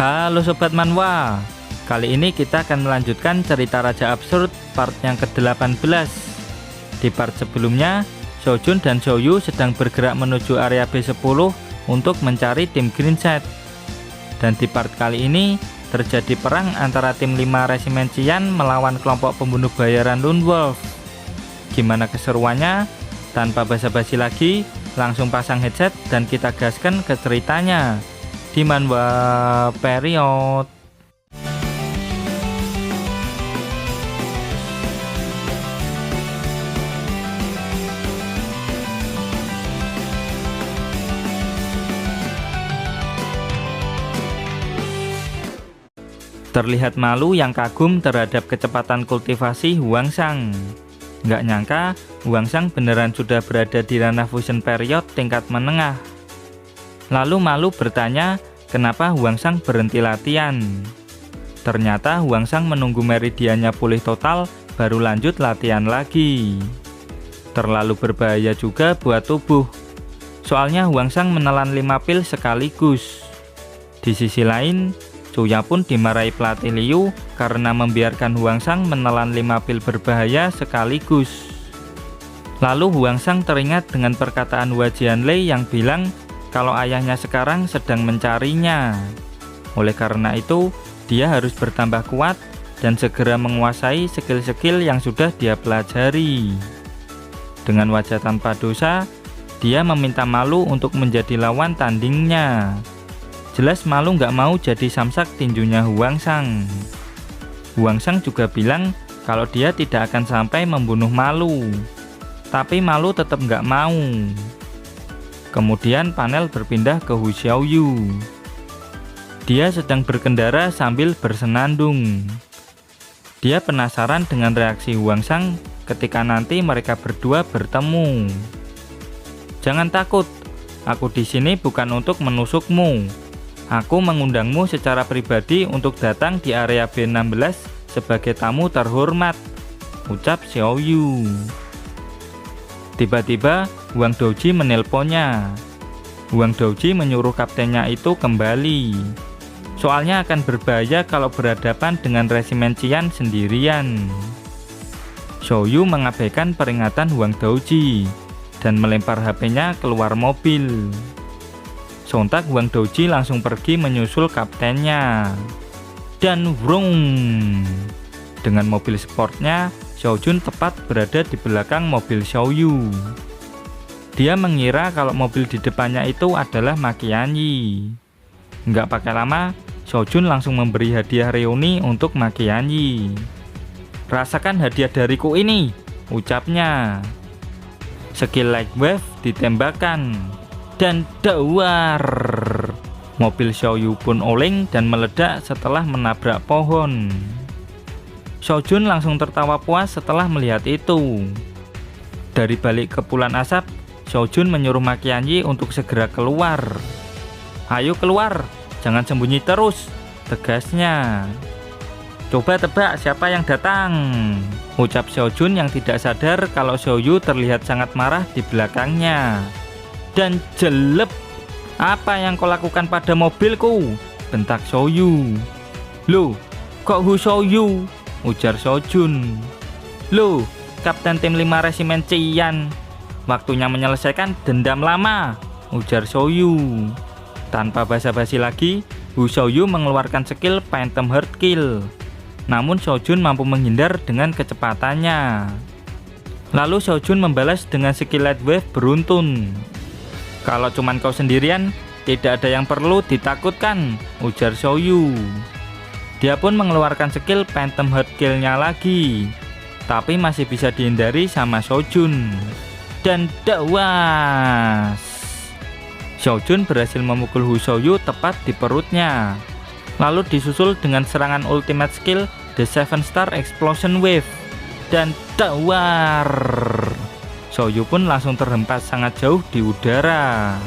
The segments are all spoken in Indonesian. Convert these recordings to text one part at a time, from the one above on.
Halo Sobat Manhwa, kali ini kita akan melanjutkan cerita Raja Absurd part yang ke-18. Di part sebelumnya, Sojun dan Soyu sedang bergerak menuju area B10 untuk mencari tim Green Set. Dan di part kali ini, terjadi perang antara tim 5 resimen Qian melawan kelompok pembunuh bayaran Lone Wolf. Gimana keseruannya? Tanpa basa-basi lagi, langsung pasang headset dan kita gaskan ke ceritanya di Manhwa Period. Terlihat Malu yang kagum terhadap kecepatan kultivasi Huangsang. Nggak nyangka Huangsang beneran sudah berada di ranah fusion period tingkat menengah. Lalu Malu bertanya kenapa Huangsang berhenti latihan. Ternyata Huangsang menunggu meridiannya pulih total baru lanjut latihan lagi. Terlalu berbahaya juga buat tubuh. Soalnya Huangsang menelan 5 pil sekaligus. Di sisi lain, Chuya pun dimarahi pelatih Liu karena membiarkan Huangsang menelan 5 pil berbahaya sekaligus. Lalu Huangsang teringat dengan perkataan Hua Jianlei yang bilang kalau ayahnya sekarang sedang mencarinya. Oleh karena itu, dia harus bertambah kuat dan segera menguasai skill-skill yang sudah dia pelajari. Dengan wajah tanpa dosa, dia meminta Malu untuk menjadi lawan tandingnya. Jelas Malu nggak mau jadi samsak tinjunya Huangsang. Huangsang juga bilang kalau dia tidak akan sampai membunuh Malu. Tapi Malu tetap nggak mau. Kemudian panel berpindah ke Hu Xiaoyu. Dia sedang berkendara sambil bersenandung. Dia penasaran dengan reaksi Huangsang ketika nanti mereka berdua bertemu. Jangan takut, aku di sini bukan untuk menusukmu. Aku mengundangmu secara pribadi untuk datang di area B16 sebagai tamu terhormat, ucap Xiaoyu. Tiba-tiba Huang Douji menelponnya. Huang Douji menyuruh kaptennya itu kembali. Soalnya akan berbahaya kalau berhadapan dengan resimen Qian sendirian. Xiaoyu mengabaikan peringatan Huang Douji dan melempar HP-nya keluar mobil. Sontak Huang Douji langsung pergi menyusul kaptennya. Dan vrung! Dengan mobil sportnya, Xiaojun tepat berada di belakang mobil Xiaoyu. Dia mengira kalau mobil di depannya itu adalah Maqianyi. Nggak pakai lama, Xiaojun langsung memberi hadiah reuni untuk Maqianyi. Rasakan hadiah dariku ini, ucapnya. Skill light wave ditembakkan dan dawar. Mobil Xiaoyu pun oleng dan meledak setelah menabrak pohon. Xiaojun langsung tertawa puas setelah melihat itu. Dari balik kepulan asap, Xiaojun menyuruh Maqianyi untuk segera keluar. Ayo keluar, jangan sembunyi terus, tegasnya. Coba tebak siapa yang datang, ucap Xiaojun yang tidak sadar kalau Xiaoyu terlihat sangat marah di belakangnya. Dan jelep, apa yang kau lakukan pada mobilku, bentak Xiaoyu. Loh, kok Hu Xiaoyu, ujar Xiaojun. Loh, kapten tim 5 resimen Qian, waktunya menyelesaikan dendam lama, ujar Xiaoyu. Tanpa basa-basi lagi, Hu Xiaoyu mengeluarkan skill Phantom Heart Kill. Namun Xiaojun mampu menghindar dengan kecepatannya. Lalu Xiaojun membalas dengan skill Light Wave beruntun. Kalau cuman kau sendirian, tidak ada yang perlu ditakutkan, ujar Xiaoyu. Dia pun mengeluarkan skill Phantom Heart Kill-nya lagi, tapi masih bisa dihindari sama Xiaojun. Dan dawas! Xiaojun berhasil memukul Hu Xiaoyu tepat di perutnya. Lalu disusul dengan serangan ultimate skill The 7 Star Explosion Wave. Dan dawar! Xiaoyu pun langsung terhempas sangat jauh di udara.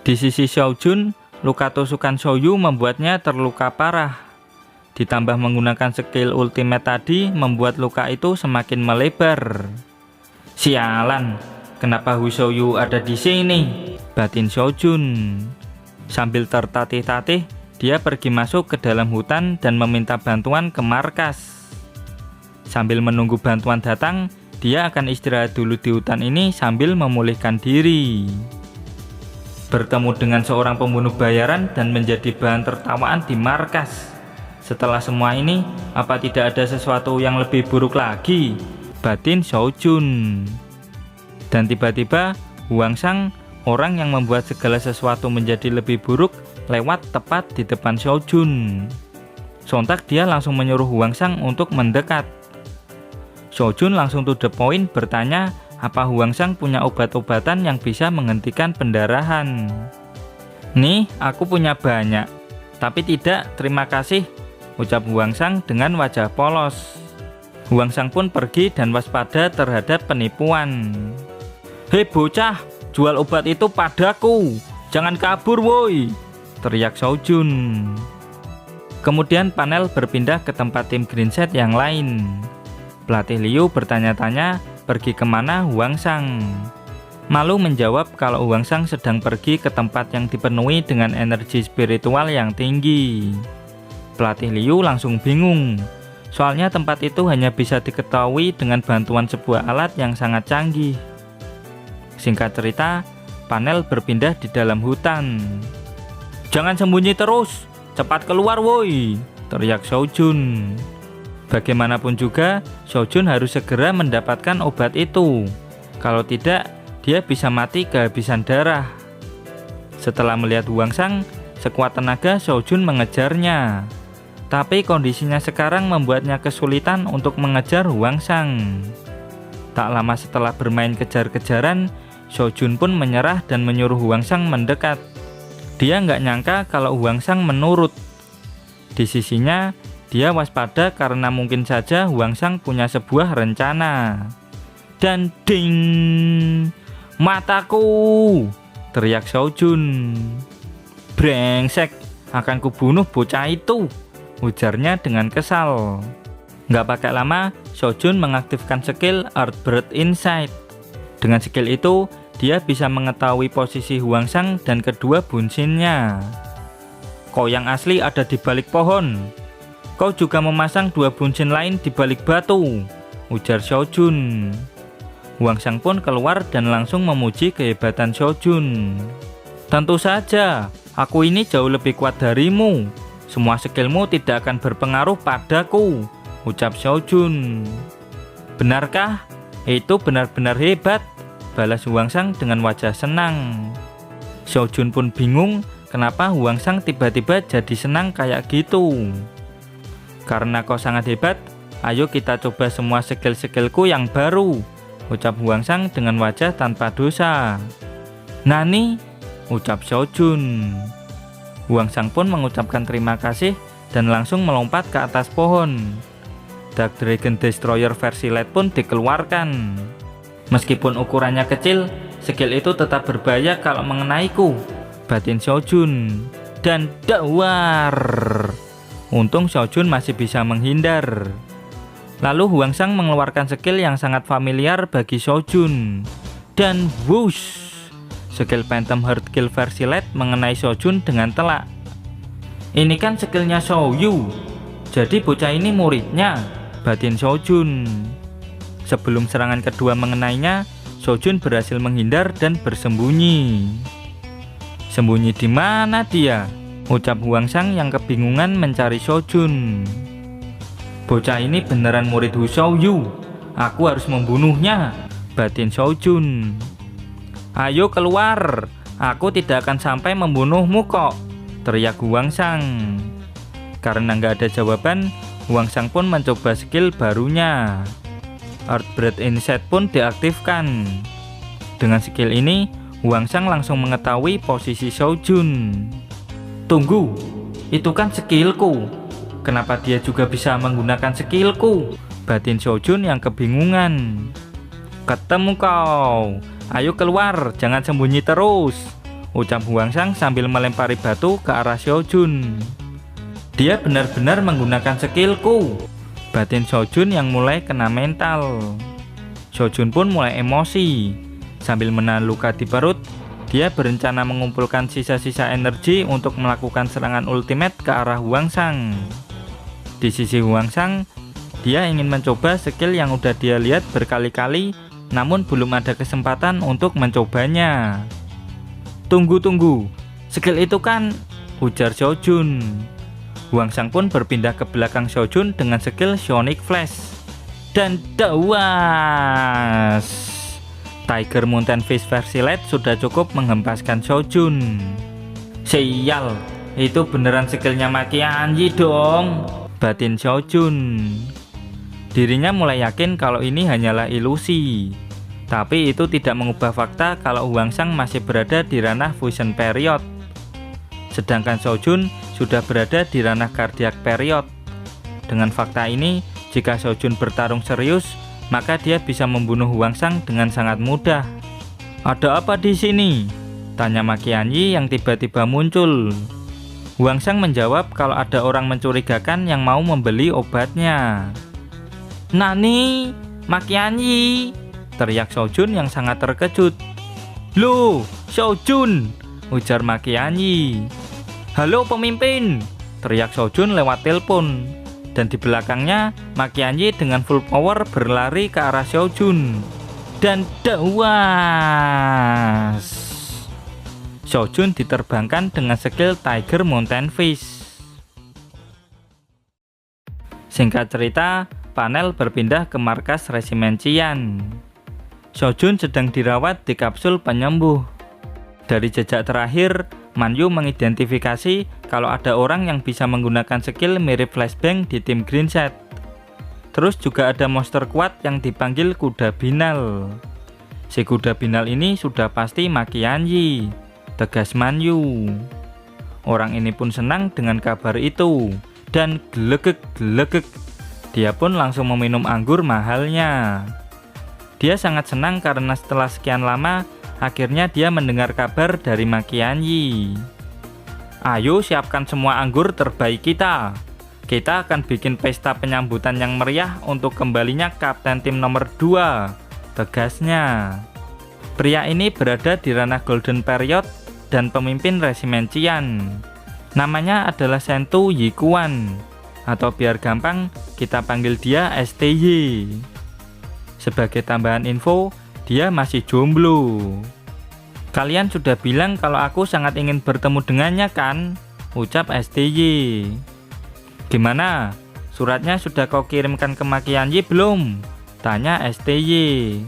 Di sisi Xiaojun, luka tusukan Xiaoyu membuatnya terluka parah. Ditambah menggunakan skill ultimate tadi membuat luka itu semakin melebar. Sialan, kenapa Hu Xiaoyu ada di sini? batin Shojun. Sambil tertatih-tatih, dia pergi masuk ke dalam hutan dan meminta bantuan ke markas. Sambil menunggu bantuan datang, dia akan istirahat dulu di hutan ini sambil memulihkan diri. Bertemu dengan seorang pembunuh bayaran dan menjadi bahan tertawaan di markas. Setelah semua ini, apa tidak ada sesuatu yang lebih buruk lagi? Batin Shojun. Dan tiba-tiba, Hwangsang, orang yang membuat segala sesuatu menjadi lebih buruk, lewat tepat di depan Shojun. Sontak dia langsung menyuruh Hwangsang untuk mendekat. Shojun langsung to the point bertanya apa Hwangsang punya obat-obatan yang bisa menghentikan pendarahan. Nih, aku punya banyak. Tapi tidak, terima kasih, ucap Hwangsang dengan wajah polos. Hwangsang pun pergi dan waspada terhadap penipuan. Hei bocah, jual obat itu padaku, jangan kabur woi, teriak Shojun. Kemudian panel berpindah ke tempat tim Green Set yang lain. Pelatih Liu bertanya-tanya pergi kemana Hwangsang. Malu menjawab kalau Hwangsang sedang pergi ke tempat yang dipenuhi dengan energi spiritual yang tinggi. Pelatih Liu langsung bingung, soalnya tempat itu hanya bisa diketahui dengan bantuan sebuah alat yang sangat canggih. Singkat cerita, panel berpindah di dalam hutan. Jangan sembunyi terus, cepat keluar woi, teriak Shojun. Bagaimanapun juga, Shojun harus segera mendapatkan obat itu. Kalau tidak, dia bisa mati kehabisan darah. Setelah melihat Hwangsang, sekuat tenaga Shojun mengejarnya. Tapi kondisinya sekarang membuatnya kesulitan untuk mengejar Hwangsang. Tak lama setelah bermain kejar-kejaran, Shojun pun menyerah dan menyuruh Hwangsang mendekat. Dia nggak nyangka kalau Hwangsang menurut. Di sisinya, dia waspada karena mungkin saja Hwangsang punya sebuah rencana. Dan ding, mataku, teriak Shojun. Brengsek, akan kubunuh bocah itu, ujarnya dengan kesal. Nggak pakai lama, Shojun mengaktifkan skill Earthbird Insight. Dengan skill itu, dia bisa mengetahui posisi Hwangsang dan kedua bunsinnya. Kau yang asli ada di balik pohon. Kau juga memasang 2 bunsin lain di balik batu, ujar Shojun. Hwangsang pun keluar dan langsung memuji kehebatan Shojun. Tentu saja, aku ini jauh lebih kuat darimu. Semua skillmu tidak akan berpengaruh padaku, ucap Shojun. Benarkah? Itu benar-benar hebat, balas Hwangsang dengan wajah senang. Shojun pun bingung kenapa Hwangsang tiba-tiba jadi senang kayak gitu. Karena kau sangat hebat, ayo kita coba semua skill-skillku yang baru, ucap Hwangsang dengan wajah tanpa dosa. Nani, ucap Shojun. Hwangsang pun mengucapkan terima kasih dan langsung melompat ke atas pohon. Dark Dragon Destroyer versi Light pun dikeluarkan. Meskipun ukurannya kecil, skill itu tetap berbahaya kalau mengenaiku, batin Shojun. Dan dawar. Untung Shojun masih bisa menghindar. Lalu Hwangsang mengeluarkan skill yang sangat familiar bagi Shojun. Dan whoosh, skill Phantom Heart Kill versi Light mengenai Shojun dengan telak. Ini kan skillnya Shouyu, jadi bocah ini muridnya, batin Shojun. Sebelum serangan kedua mengenainya, Shojun berhasil menghindar dan bersembunyi. Sembunyi di mana dia? Ucap Hwangsang yang kebingungan mencari Shojun. Bocah ini beneran murid Hu Shouyu. Aku harus membunuhnya, batin Shojun. Ayo keluar, aku tidak akan sampai membunuhmu kok, teriak Hwangsang. Karena nggak ada jawaban, Hwangsang pun mencoba skill barunya. Earthbird Insight pun diaktifkan. Dengan skill ini, Hwangsang langsung mengetahui posisi Shojun. Tunggu, itu kan skillku. Kenapa dia juga bisa menggunakan skillku? Batin Shojun yang kebingungan. Ketemu kau. Ayo keluar, jangan sembunyi terus, ucap Hwangsang sambil melempari batu ke arah Shojun. Dia benar-benar menggunakan skillku, batin Shojun yang mulai kena mental. Shojun pun mulai emosi. Sambil menahan luka di perut, Dia berencana mengumpulkan sisa-sisa energi untuk melakukan serangan ultimate ke arah Huangsang. Di sisi Huangsang, dia ingin mencoba skill yang udah dia lihat berkali-kali, namun belum ada kesempatan untuk mencobanya. Tunggu, skill itu kan, ujar Xiaojun. Huangsang pun berpindah ke belakang Xiaojun dengan skill Sonic Flash. Dan dawas! Tiger Mountain Fist versi Light sudah cukup menghempaskan Xiaojun. Sial, itu beneran skillnya Maki Anji dong, batin Xiaojun. Dirinya mulai yakin kalau ini hanyalah ilusi. Tapi itu tidak mengubah fakta kalau Huangsang masih berada di ranah Fusion Period. Sedangkan Xiaojun sudah berada di ranah Cardiac Period. Dengan fakta ini, jika Xiaojun bertarung serius, maka dia bisa membunuh Huangsang dengan sangat mudah. Ada apa di sini? Tanya Maki Anji yang tiba-tiba muncul. Huangsang menjawab kalau ada orang mencurigakan yang mau membeli obatnya. Nani, Maki Anji, teriak Xiaojun yang sangat terkejut. Loh, Xiaojun, ujar Maki Anji. Halo pemimpin, teriak Xiaojun lewat telepon. Dan di belakangnya, Maki Anji dengan full power berlari ke arah Xiaojun. Dan dawas! Xiaojun diterbangkan dengan skill Tiger Mountain Fist. Singkat cerita, panel berpindah ke markas Resimen Qian. Xiaojun sedang dirawat di kapsul penyembuh. Dari jejak terakhir, Manyu mengidentifikasi kalau ada orang yang bisa menggunakan skill mirip flashbang di tim Green Set. Terus juga ada monster kuat yang dipanggil Kuda Binal. Si Kuda Binal ini sudah pasti Maki Anji, tegas Manyu. Orang ini pun senang dengan kabar itu dan gelegek. Dia pun langsung meminum anggur mahalnya. Dia sangat senang karena setelah sekian lama akhirnya dia mendengar kabar dari Maki Anji. Ayo siapkan semua anggur terbaik kita. Kita akan bikin pesta penyambutan yang meriah untuk kembalinya kapten tim nomor 2, tegasnya. Pria ini berada di ranah Golden Period dan pemimpin Resimen Qian. Namanya adalah Sentu Yikuan, atau biar gampang kita panggil dia STY. Sebagai tambahan info, dia masih jomblo. Kalian sudah bilang kalau aku sangat ingin bertemu dengannya kan? Ucap STY. Gimana? Suratnya sudah kau kirimkan ke Maki Anji belum? Tanya STY.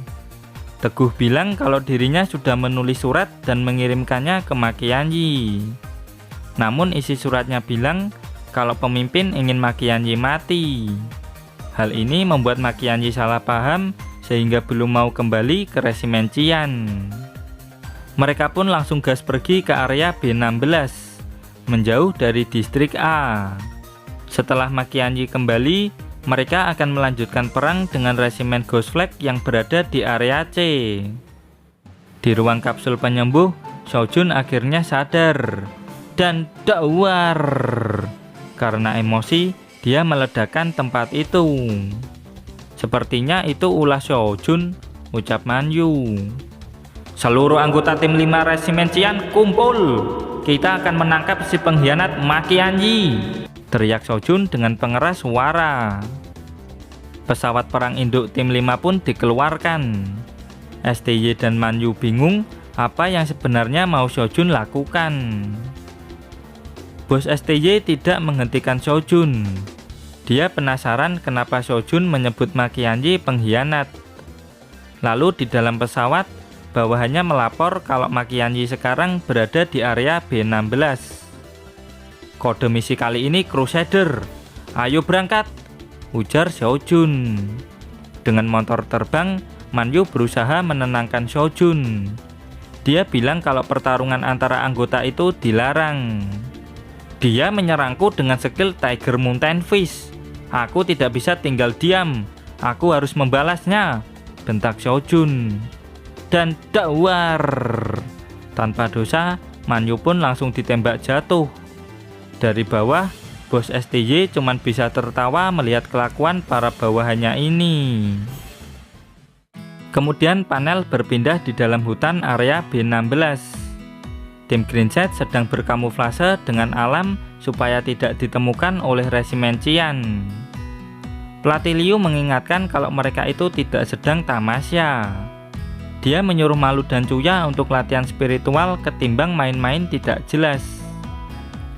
Teguh bilang kalau dirinya sudah menulis surat dan mengirimkannya ke Maki Anji. Namun isi suratnya bilang kalau pemimpin ingin Maki Anji mati. Hal ini membuat Maki Anji salah paham sehingga belum mau kembali ke Resimen Qian. Mereka pun langsung gas pergi ke area B16, menjauh dari distrik A. Setelah Maki Anji kembali, mereka akan melanjutkan perang dengan Resimen Ghost Flag yang berada di area C. Di ruang kapsul penyembuh, Xiaojun akhirnya sadar dan dawar. Karena emosi, dia meledakkan tempat itu. Sepertinya itu ulah Xiaojun, ucap Manyu. Seluruh anggota tim 5 Resimen Qian kumpul. Kita akan menangkap si pengkhianat Maki Anji, teriak Xiaojun dengan pengeras suara. Pesawat perang induk tim 5 pun dikeluarkan. STY dan Manyu bingung apa yang sebenarnya mau Xiaojun lakukan. Bos STY tidak menghentikan Xiaojun. Dia penasaran kenapa Xiaojun menyebut Maki Anji pengkhianat. Lalu di dalam pesawat, bawahannya melapor kalau Maki Anji sekarang berada di area B16. Kode misi kali ini Crusader. Ayo berangkat, ujar Xiaojun. Dengan motor terbang, Manyu berusaha menenangkan Xiaojun. Dia bilang kalau pertarungan antara anggota itu dilarang. Dia menyerangku dengan skill Tiger Mountain Fist. Aku tidak bisa tinggal diam. Aku harus membalasnya, bentak Xiaojun. Dan dawar. Tanpa dosa, Manyu pun langsung ditembak jatuh. Dari bawah, bos STY cuman bisa tertawa melihat kelakuan para bawahannya ini. Kemudian panel berpindah di dalam hutan area B16. Tim Green Set sedang berkamuflase dengan alam supaya tidak ditemukan oleh resimen Qian. Pelatih Liu mengingatkan kalau mereka itu tidak sedang tamasya. Dia menyuruh Malu dan Cuya untuk latihan spiritual ketimbang main-main tidak jelas.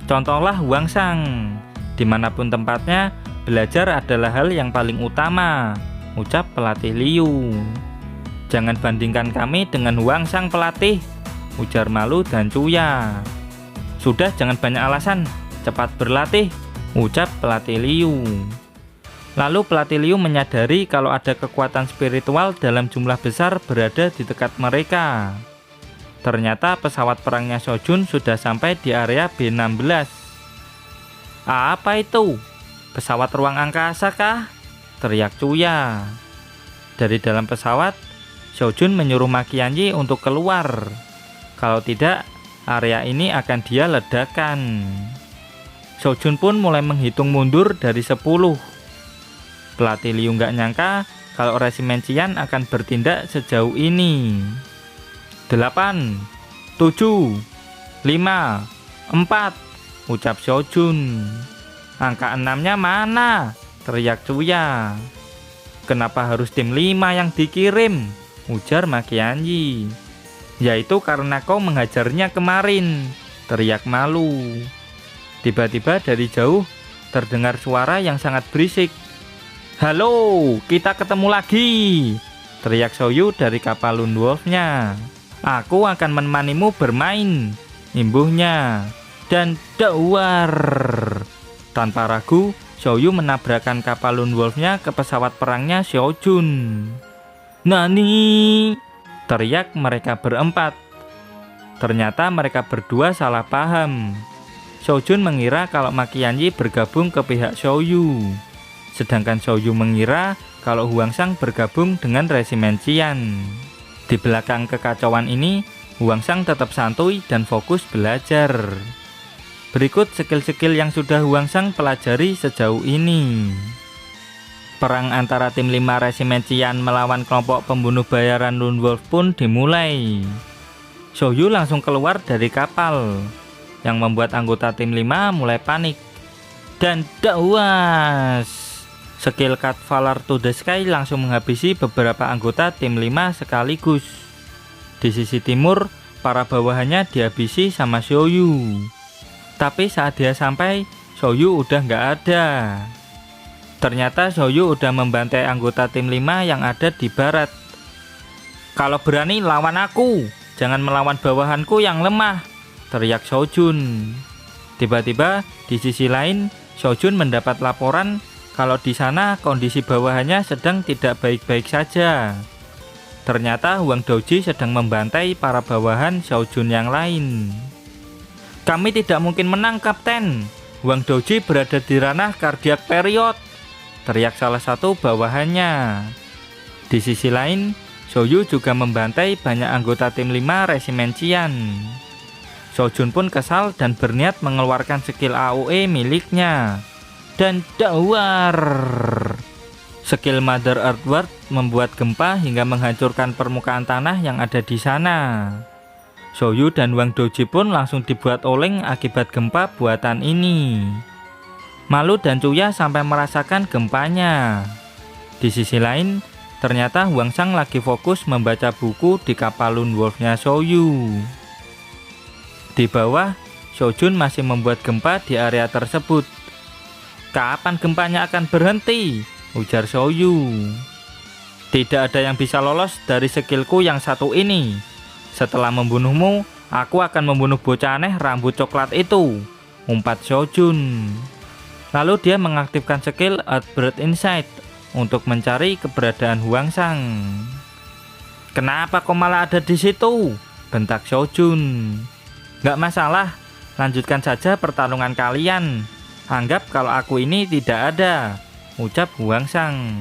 Contohlah Huangsang, dimanapun tempatnya, belajar adalah hal yang paling utama, ucap pelatih Liu. Jangan bandingkan kami dengan Huangsang pelatih, ujar Malu dan Cuya. Sudah, jangan banyak alasan, cepat berlatih, ucap pelatih Liu. Lalu pelatih Liu menyadari kalau ada kekuatan spiritual dalam jumlah besar berada di dekat mereka. Ternyata pesawat perangnya Shojun sudah sampai di area B-16. Apa itu? Pesawat ruang angkasa kah? Teriak Cuya. Dari dalam pesawat, Shojun menyuruh Makianji untuk keluar. Kalau tidak, area ini akan dia ledakan. Shojun pun mulai menghitung mundur dari 10. Pelatih Liu nggak nyangka kalau resimen Qian akan bertindak sejauh ini. 8, 7, 5, 4, ucap Shojun. Angka 6-nya mana? Teriak Cuya. Kenapa harus tim 5 yang dikirim? Ujar Makianji. Yaitu karena kau menghajarnya kemarin, teriak Malu. Tiba-tiba dari jauh terdengar suara yang sangat berisik. Halo, kita ketemu lagi, teriak Soyu dari kapal Lone Wolf-nya. Aku akan menemanimu bermain, imbuhnya. Dan dawar. Tanpa ragu, Soyu menabrakkan kapal Lone Wolf-nya ke pesawat perangnya Shojun. Nani? Teriak mereka berempat. Ternyata mereka berdua salah paham. Shojun mengira kalau Makianji bergabung ke pihak Soyu, sedangkan Soyu mengira kalau Huangsang bergabung dengan resimen Qian. Di belakang kekacauan ini, Huangsang tetap santuy dan fokus belajar. Berikut skill-skill yang sudah Huangsang pelajari sejauh ini. Perang antara tim 5 resimen Qian melawan kelompok pembunuh bayaran Lone Wolf pun dimulai. Soyu langsung keluar dari kapal, yang membuat anggota tim 5 mulai panik. Dan dawas! Skill Cut Valor to the Sky langsung menghabisi beberapa anggota tim 5 sekaligus. Di sisi timur, para bawahannya dihabisi sama Soyu. Tapi saat dia sampai, Soyu udah nggak ada. Ternyata Soyu udah membantai anggota tim 5 yang ada di barat. Kalau berani lawan aku, jangan melawan bawahanku yang lemah, teriak Shojun. Tiba-tiba di sisi lain, Shojun mendapat laporan kalau di sana kondisi bawahannya sedang tidak baik-baik saja. Ternyata Huang Daoji sedang membantai para bawahan Shojun yang lain. Kami tidak mungkin menang, Kapten. Huang Daoji berada di ranah cardiac period, teriak salah satu bawahannya. Di sisi lain, Soyu juga membantai banyak anggota tim 5 resimen Qian. Shojun pun kesal dan berniat mengeluarkan skill AOE miliknya. Dan dawar! Skill Mother Earthward membuat gempa hingga menghancurkan permukaan tanah yang ada di sana. Soyu dan Huang Daoji pun langsung dibuat oleng akibat gempa buatan ini. Malu dan Cuya sampai merasakan gempanya. Di sisi lain, ternyata Huangsang lagi fokus membaca buku di kapal Lone Wolf-nya Soyu. Di bawah, Shojun masih membuat gempa di area tersebut. Kapan gempanya akan berhenti? Ujar Soyu. Tidak ada yang bisa lolos dari skillku yang satu ini. Setelah membunuhmu, aku akan membunuh bocah aneh rambut coklat itu, umpat Shojun. Lalu dia mengaktifkan skill Earthbird Insight untuk mencari keberadaan Huangsang. Kenapa kau malah ada di situ? Bentak Shojun. Gak masalah, lanjutkan saja pertarungan kalian. Anggap kalau aku ini tidak ada, ucap Huangsang.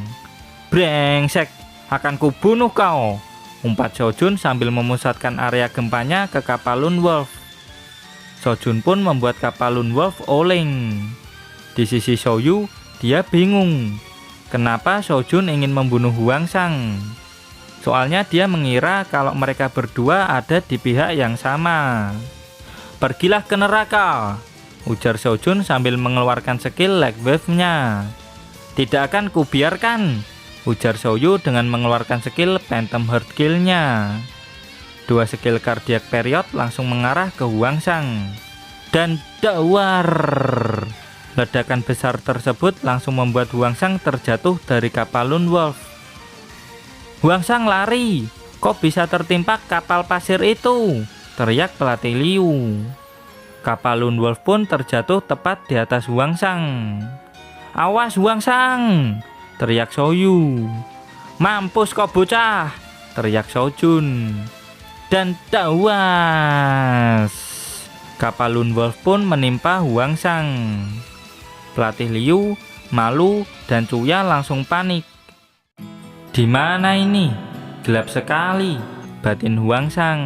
Brengsek, akan kubunuh kau, umpat Shojun sambil memusatkan area gempanya ke kapal Lone Wolf. Shojun pun membuat kapal Lone Wolf oleng. Di sisi Soyu, dia bingung. Kenapa Shojun ingin membunuh Huangsang? Soalnya dia mengira kalau mereka berdua ada di pihak yang sama. Pergilah ke neraka, ujar Seojun sambil mengeluarkan skill leg wave-nya. Tidak akan kubiarkan, ujar Soyu dengan mengeluarkan skill Phantom Heart Kill-nya. Dua skill cardiac period langsung mengarah ke Hwangsang. Dan dawar! Ledakan besar tersebut langsung membuat Hwangsang terjatuh dari kapal Lone Wolf. Hwangsang lari, kok bisa tertimpa kapal pasir itu? Teriak pelatih Liu. Kapal Lone Wolf pun terjatuh tepat di atas Hwangsang. Awas Hwangsang! Teriak Soyu. Mampus kok bocah! Teriak Sojun. Dan dawas! Kapal Lone Wolf pun menimpa Hwangsang. Pelatih Liu, Malu, dan Chuya langsung panik. Di mana ini? Gelap sekali, batin Hwangsang.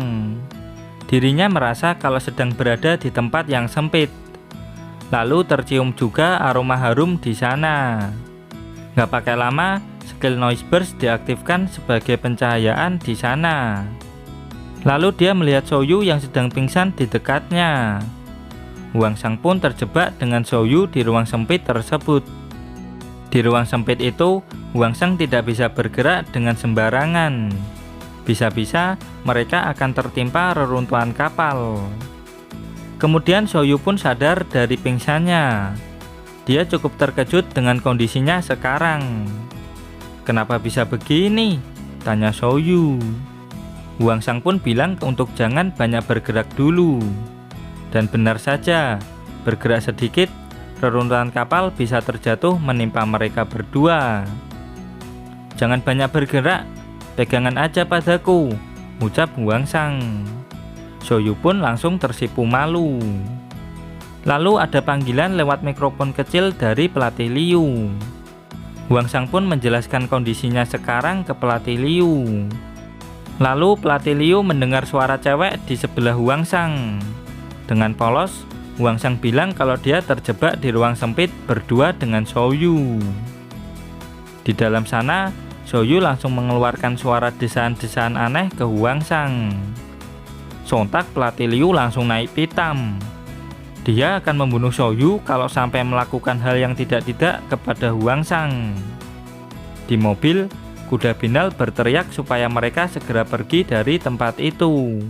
Dirinya merasa kalau sedang berada di tempat yang sempit. Lalu tercium juga aroma harum di sana. Gak pakai lama, skill Noise Burst diaktifkan sebagai pencahayaan di sana. Lalu dia melihat Soyu yang sedang pingsan di dekatnya. Hwangsang pun terjebak dengan Soyu di ruang sempit tersebut. Di ruang sempit itu, Hwangsang tidak bisa bergerak dengan sembarangan. Bisa-bisa mereka akan tertimpa reruntuhan kapal. Kemudian Soyu pun sadar dari pingsannya. Dia cukup terkejut dengan kondisinya sekarang. Kenapa bisa begini? Tanya Soyu. Hwangsang pun bilang untuk jangan banyak bergerak dulu. Dan benar saja, bergerak sedikit, reruntuhan kapal bisa terjatuh menimpa mereka berdua. Jangan banyak bergerak, pegangan aja padaku, ucap Hwangsang. Soyu pun langsung tersipu malu. Lalu ada panggilan lewat mikrofon kecil dari pelatih Liu. Hwangsang pun menjelaskan kondisinya sekarang ke pelatih Liu. Lalu pelatih Liu mendengar suara cewek di sebelah Hwangsang. Dengan polos, Hwangsang bilang kalau dia terjebak di ruang sempit berdua dengan Soyu. Di dalam sana, Soyu langsung mengeluarkan suara desaan-desaan aneh ke Hwangsang. Sontak pelatih Liu langsung naik pitam. Dia akan membunuh Soyu kalau sampai melakukan hal yang tidak-tidak kepada Hwangsang. Di mobil, kuda binal berteriak supaya mereka segera pergi dari tempat itu.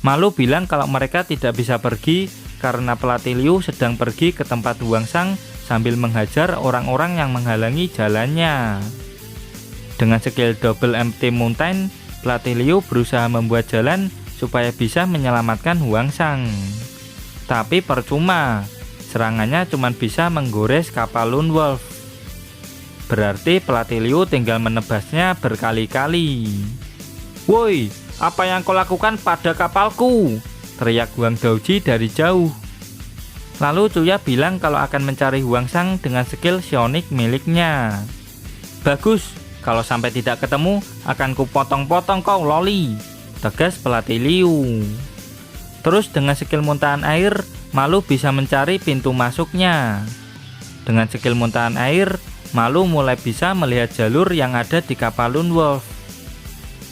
Malu bilang kalau mereka tidak bisa pergi karena pelatih Liu sedang pergi ke tempat Hwangsang sambil menghajar orang-orang yang menghalangi jalannya. Dengan skill Double Empty Mountain, pelatih Liu berusaha membuat jalan supaya bisa menyelamatkan Hwangsang. Tapi percuma, serangannya cuma bisa menggores kapal Lone Wolf. Berarti pelatih Liu tinggal menebasnya berkali-kali. Woi, apa yang kau lakukan pada kapalku? Teriak Hwang Daoji dari jauh. Lalu Chuya bilang kalau akan mencari Hwangsang dengan skill psionik miliknya. Bagus, kalau sampai tidak ketemu akan kupotong-potong kau loli, tegas pelatih Liu. Terus dengan skill muntahan air, Malu bisa mencari pintu masuknya. Dengan skill muntahan air, Malu mulai bisa melihat jalur yang ada di kapal Lone Wolf.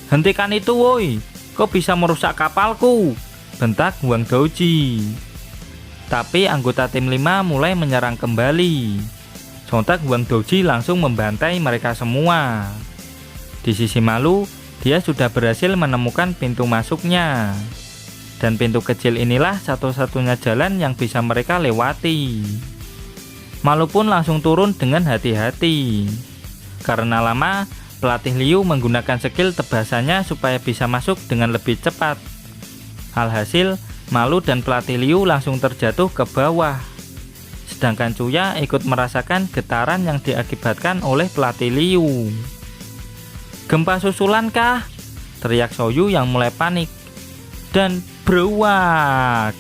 Hentikan itu woi, kok bisa merusak kapalku? Bentak Hwang Daoji. Tapi anggota tim 5 mulai menyerang kembali. Sontak Hwang Daoji langsung membantai mereka semua. Di sisi Malu, dia sudah berhasil menemukan pintu masuknya. Dan pintu kecil inilah satu-satunya jalan yang bisa mereka lewati. Malu pun langsung turun dengan hati-hati. Karena lama, pelatih Liu menggunakan skill tebasannya supaya bisa masuk dengan lebih cepat. Alhasil, Malu dan pelatih Liu langsung terjatuh ke bawah. Sedangkan Chuya ikut merasakan getaran yang diakibatkan oleh pelatih Liu. Gempa susulan kah? Teriak Soyu yang mulai panik. Dan beruak.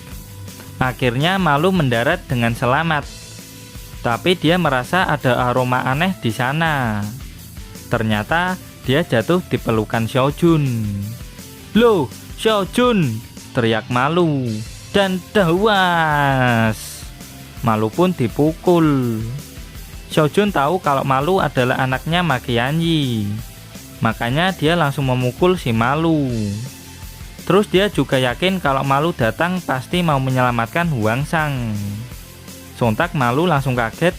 Akhirnya Malu mendarat dengan selamat. Tapi dia merasa ada aroma aneh di sana. Ternyata dia jatuh di pelukan Xiaojun. Loh, Xiaojun! Teriak Malu. Dan dawas! Malu pun dipukul. Xiaojun tahu kalau Malu adalah anaknya Ma Qianyi. Makanya dia langsung memukul si Malu. Terus dia juga yakin kalau Malu datang pasti mau menyelamatkan Hwangsang. Sontak Malu langsung kaget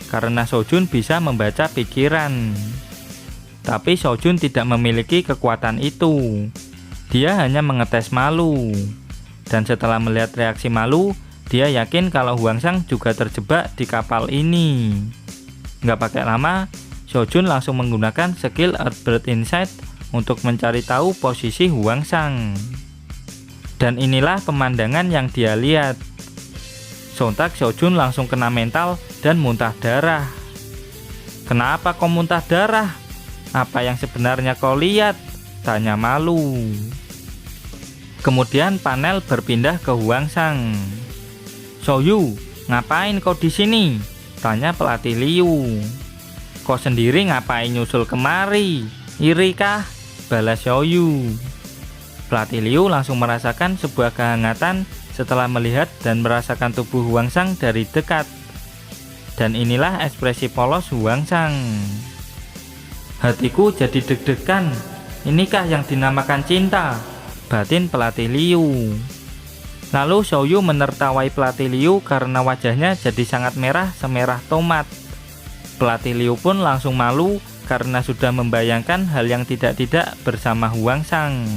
karena Sojun bisa membaca pikiran. Tapi Sojun tidak memiliki kekuatan itu. Dia hanya mengetes Malu. Dan setelah melihat reaksi Malu, dia yakin kalau Hwangsang juga terjebak di kapal ini. Nggak pakai lama, Sojun langsung menggunakan skill Earthbird Insight untuk mencari tahu posisi Hwangsang. Dan inilah pemandangan yang dia lihat. Sontak Sojun langsung kena mental dan muntah darah. "Kenapa kau muntah darah? Apa yang sebenarnya kau lihat?" tanya Malu. Kemudian panel berpindah ke Hwangsang. "Soyu, ngapain kau di sini?" tanya pelatih Liu. "Kau sendiri ngapain nyusul kemari? Iri kah?" balas Soyu. Pelatih Liu langsung merasakan sebuah kehangatan setelah melihat dan merasakan tubuh Hwangsang dari dekat. Dan inilah ekspresi polos Hwangsang. "Hatiku jadi deg-degan. Inikah yang dinamakan cinta?" batin pelatih Liu. Lalu Soyu menertawai pelatih Liu karena wajahnya jadi sangat merah semerah tomat. Pelatih Liu pun langsung malu karena sudah membayangkan hal yang tidak-tidak bersama Hwangsang.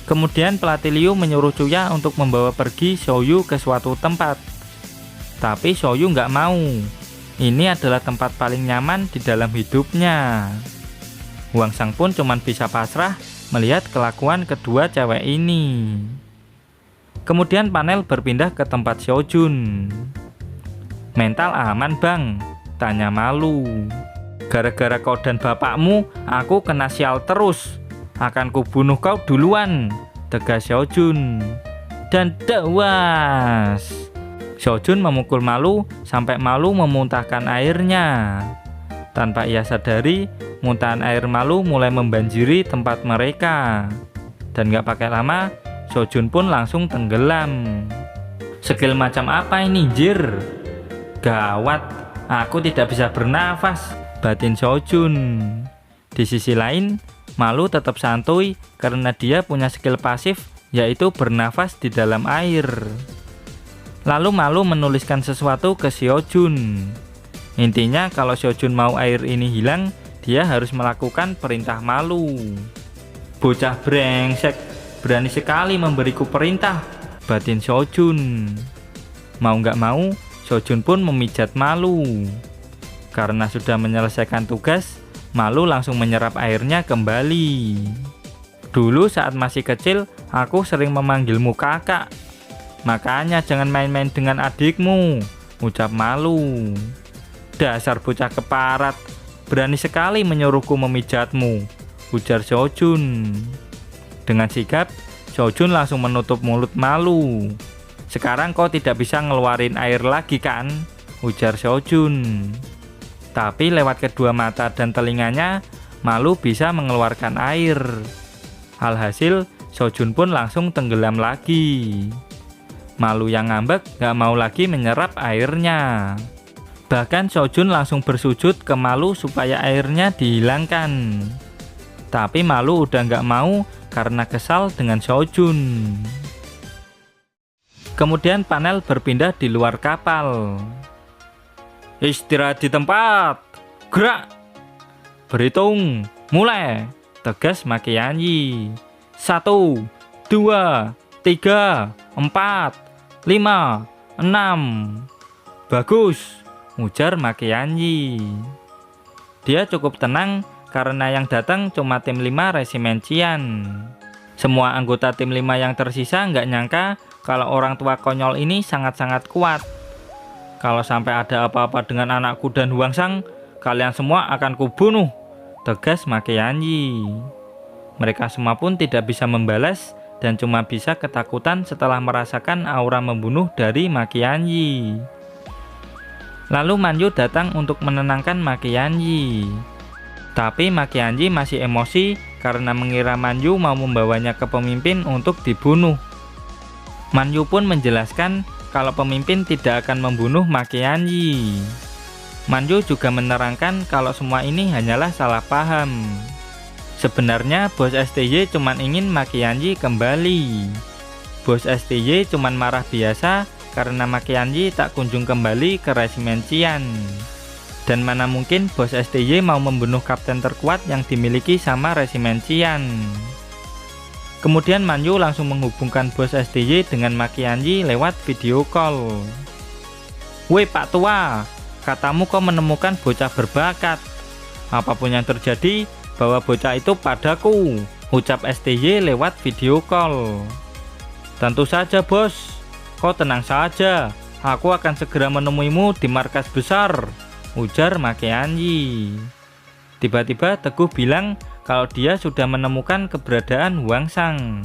Kemudian pelatih Liu menyuruh Chuya untuk membawa pergi Soyu ke suatu tempat. Tapi Soyu nggak mau. Ini adalah tempat paling nyaman di dalam hidupnya. Hwangsang pun cuma bisa pasrah melihat kelakuan kedua cewek ini. Kemudian panel berpindah ke tempat Sojun. "Mental aman bang?" tanya Malu. "Gara-gara kau dan bapakmu, aku kena sial terus. Akan kubunuh kau duluan," tegas Sojun. Dan dawas. Sojun memukul Malu sampai Malu memuntahkan airnya. Tanpa ia sadari, muntahan air Malu mulai membanjiri tempat mereka. Dan gak pakai lama, Sojun pun langsung tenggelam. "Skill macam apa ini, Jir? Gawat, aku tidak bisa bernafas," batin Sojun. Di sisi lain, Malu tetap santuy karena dia punya skill pasif, yaitu bernafas di dalam air. Lalu Malu menuliskan sesuatu ke Sojun. Intinya kalau Sojun mau air ini hilang, dia harus melakukan perintah Malu. "Bocah brengsek, berani sekali memberiku perintah," batin Sojun. Mau nggak mau, Sojun pun memijat Malu. Karena sudah menyelesaikan tugas, Malu langsung menyerap airnya kembali. "Dulu saat masih kecil, aku sering memanggilmu kakak. Makanya jangan main-main dengan adikmu," ucap Malu. "Dasar bocah keparat, berani sekali menyuruhku memijatmu," ujar Sojun. Dengan sigap, Sojun langsung menutup mulut Malu. "Sekarang kau tidak bisa ngeluarin air lagi kan?" ujar Sojun. Tapi lewat kedua mata dan telinganya, Malu bisa mengeluarkan air. Alhasil, Sojun pun langsung tenggelam lagi. Malu yang ngambek gak mau lagi menyerap airnya. Bahkan Sojun langsung bersujud ke Malu supaya airnya dihilangkan. Tapi Malu udah gak mau karena kesal dengan Sojun. Kemudian panel berpindah di luar kapal. "Istirahat di tempat, gerak! Berhitung, mulai!" tegas Makianyi. 1, 2, 3, 4, 5, 6. "Bagus," ujar Makianyi. Dia cukup tenang karena yang datang cuma tim 5 resimen Qian. Semua anggota tim 5 yang tersisa nggak nyangka kalau orang tua konyol ini sangat-sangat kuat. "Kalau sampai ada apa-apa dengan anakku dan Hwangsang, kalian semua akan kubunuh," tegas Makianyi. Mereka semua pun tidak bisa membalas dan cuma bisa ketakutan setelah merasakan aura membunuh dari Makianyi. Lalu Manyu datang untuk menenangkan Makianyi. Tapi Makianyi masih emosi karena mengira Manyu mau membawanya ke pemimpin untuk dibunuh. Manyu pun menjelaskan kalau pemimpin tidak akan membunuh Makianyi. Manyu juga menerangkan kalau semua ini hanyalah salah paham. Sebenarnya bos STY cuman ingin Makianji kembali. Bos STY cuman marah biasa karena Makianji tak kunjung kembali ke resimen Qian. Dan mana mungkin bos STY mau membunuh kapten terkuat yang dimiliki sama resimen Qian. Kemudian Manyu langsung menghubungkan bos STY dengan Makianji lewat video call. "Woi Pak Tua, katamu kau menemukan bocah berbakat. Apapun yang terjadi, bawa bocah itu padaku," ucap STY lewat video call. "Tentu saja bos, kau tenang saja, aku akan segera menemuimu di markas besar," ujar Makianji. Tiba-tiba Teguh bilang kalau dia sudah menemukan keberadaan Huangsang.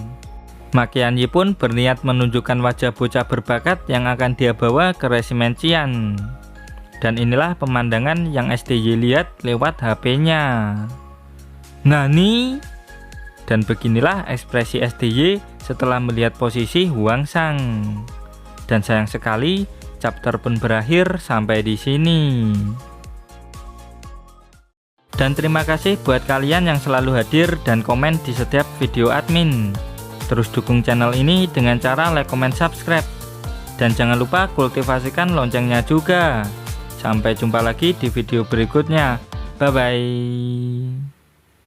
Makianji pun berniat menunjukkan wajah bocah berbakat yang akan dia bawa ke resimen Qian. Dan inilah pemandangan yang STY lihat lewat HP-nya. "Nani?" Dan beginilah ekspresi STY setelah melihat posisi Huangsang. Dan sayang sekali, chapter pun berakhir sampai di sini. Dan terima kasih buat kalian yang selalu hadir dan komen di setiap video admin. Terus dukung channel ini dengan cara like, comment, subscribe. Dan jangan lupa kultivasikan loncengnya juga. Sampai jumpa lagi di video berikutnya. Bye-bye.